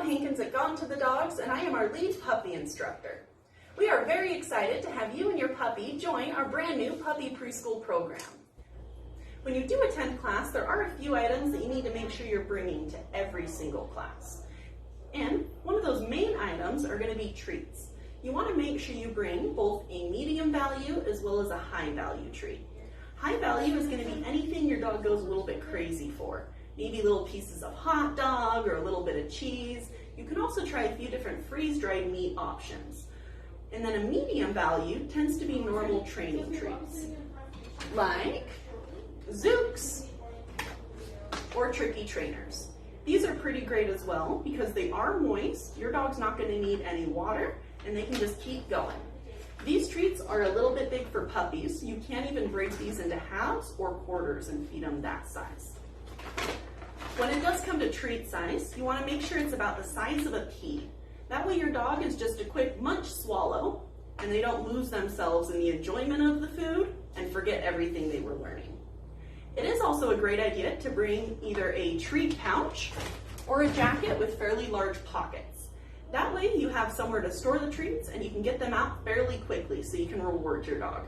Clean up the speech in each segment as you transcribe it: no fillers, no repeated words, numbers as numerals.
Hankins at Gone to the Dogs, and I am our lead puppy instructor. We are very excited to have you and your puppy join our brand new puppy preschool program. When you do attend class, there are a few items that you need to make sure you're bringing to every single class. And one of those main items are going to be treats. You want to make sure you bring both a medium value as well as a high value treat. High value is going to be anything your dog goes a little bit crazy for. Maybe little pieces of hot dog or a little bit of cheese. You can also try a few different freeze-dried meat options. And then a medium value tends to be normal training treats, like Zooks or Tricky Trainers. These are pretty great as well because they are moist. Your dog's not going to need any water and they can just keep going. These treats are a little bit big for puppies. You can't even break these into halves or quarters and feed them that size. When it does come to treat size, you want to make sure it's about the size of a pea. That way your dog is just a quick munch swallow and they don't lose themselves in the enjoyment of the food and forget everything they were learning. It is also a great idea to bring either a treat pouch or a jacket with fairly large pockets. That way you have somewhere to store the treats and you can get them out fairly quickly so you can reward your dog.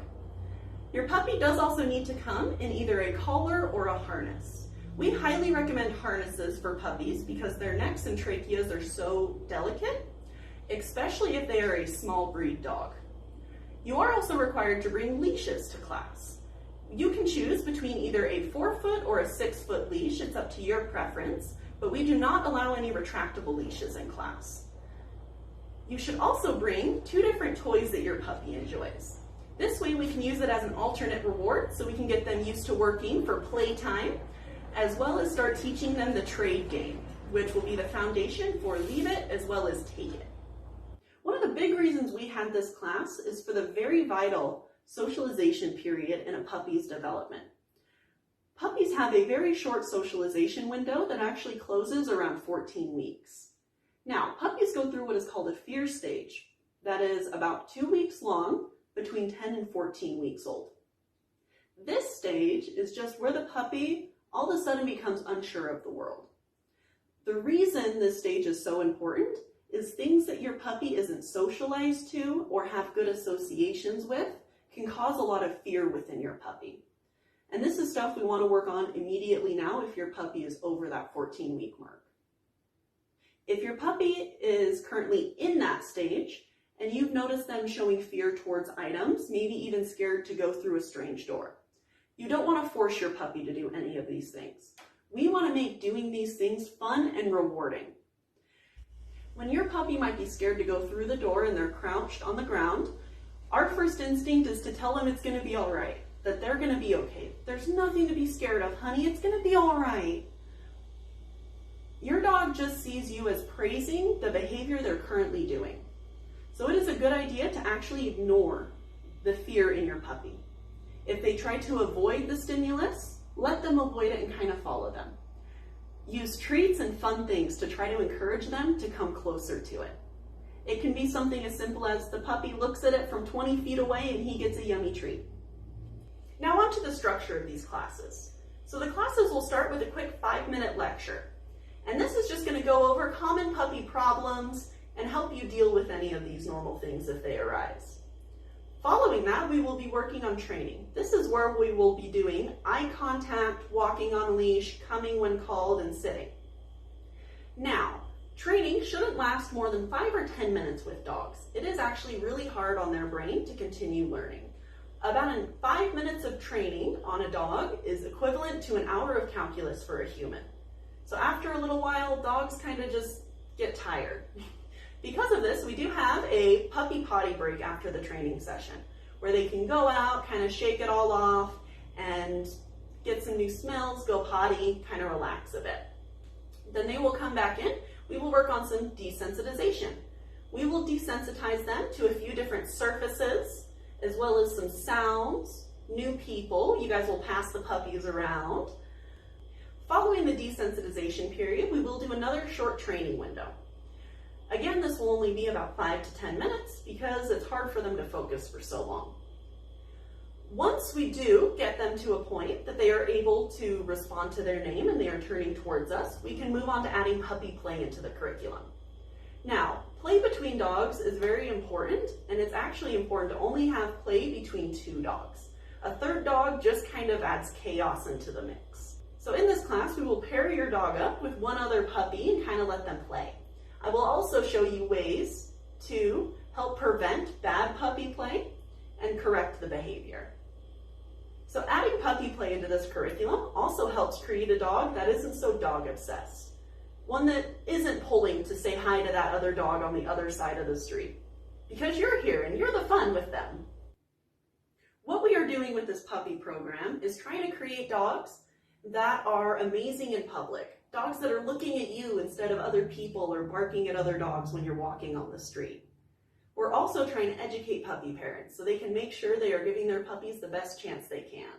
Your puppy does also need to come in either a collar or a harness. We highly recommend harnesses for puppies because their necks and tracheas are so delicate, especially if they are a small breed dog. You are also required to bring leashes to class. You can choose between either a 4-foot or a 6-foot leash. It's up to your preference, but we do not allow any retractable leashes in class. You should also bring 2 different toys that your puppy enjoys. This way we can use it as an alternate reward so we can get them used to working for playtime, as well as start teaching them the trade game, which will be the foundation for Leave It as well as Take It. One of the big reasons we had this class is for the very vital socialization period in a puppy's development. Puppies have a very short socialization window that actually closes around 14 weeks. Now, puppies go through what is called a fear stage. That is about 2 weeks long, between 10 and 14 weeks old. This stage is just where the puppy all of a sudden becomes unsure of the world. The reason this stage is so important is things that your puppy isn't socialized to or have good associations with can cause a lot of fear within your puppy. And this is stuff we want to work on immediately now if your puppy is over that 14-week mark. If your puppy is currently in that stage and you've noticed them showing fear towards items, maybe even scared to go through a strange door, you don't want to force your puppy to do any of these things. We want to make doing these things fun and rewarding. When your puppy might be scared to go through the door and they're crouched on the ground, our first instinct is to tell them it's going to be all right, that they're going to be okay. There's nothing to be scared of, honey. It's going to be all right. Your dog just sees you as praising the behavior they're currently doing. So it is a good idea to actually ignore the fear in your puppy. If they try to avoid the stimulus, let them avoid it and kind of follow them. Use treats and fun things to try to encourage them to come closer to it. It can be something as simple as the puppy looks at it from 20 feet away and he gets a yummy treat. Now on to the structure of these classes. So the classes will start with a quick 5-minute lecture. And this is just going to go over common puppy problems and help you deal with any of these normal things if they arise. Following that, we will be working on training. This is where we will be doing eye contact, walking on leash, coming when called, and sitting. Now, training shouldn't last more than 5 or 10 minutes with dogs. It is actually really hard on their brain to continue learning. About 5 minutes of training on a dog is equivalent to an hour of calculus for a human. So after a little while, dogs kind of just get tired. Because of this, we do have a puppy potty break after the training session, where they can go out, kind of shake it all off, and get some new smells, go potty, kind of relax a bit. Then they will come back in. We will work on some desensitization. We will desensitize them to a few different surfaces, as well as some sounds, new people. You guys will pass the puppies around. Following the desensitization period, we will do another short training window. Again, this will only be about 5 to 10 minutes because it's hard for them to focus for so long. Once we do get them to a point that they are able to respond to their name and they are turning towards us, we can move on to adding puppy play into the curriculum. Now, play between dogs is very important, and it's actually important to only have play between two dogs. A third dog just kind of adds chaos into the mix. So in this class, we will pair your dog up with one other puppy and kind of let them play. I will also show you ways to help prevent bad puppy play and correct the behavior. So adding puppy play into this curriculum also helps create a dog that isn't so dog obsessed. One that isn't pulling to say hi to that other dog on the other side of the street. Because you're here and you're the fun with them. What we are doing with this puppy program is trying to create dogs that are amazing in public. Dogs that are looking at you instead of other people or barking at other dogs when you're walking on the street. We're also trying to educate puppy parents so they can make sure they are giving their puppies the best chance they can.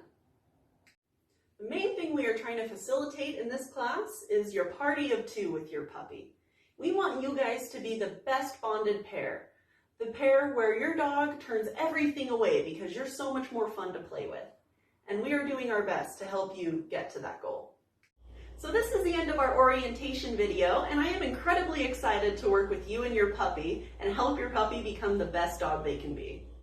The main thing we are trying to facilitate in this class is your party of two with your puppy. We want you guys to be the best bonded pair. The pair where your dog turns everything away because you're so much more fun to play with. And we are doing our best to help you get to that goal. So this is the end of our orientation video, and I am incredibly excited to work with you and your puppy and help your puppy become the best dog they can be.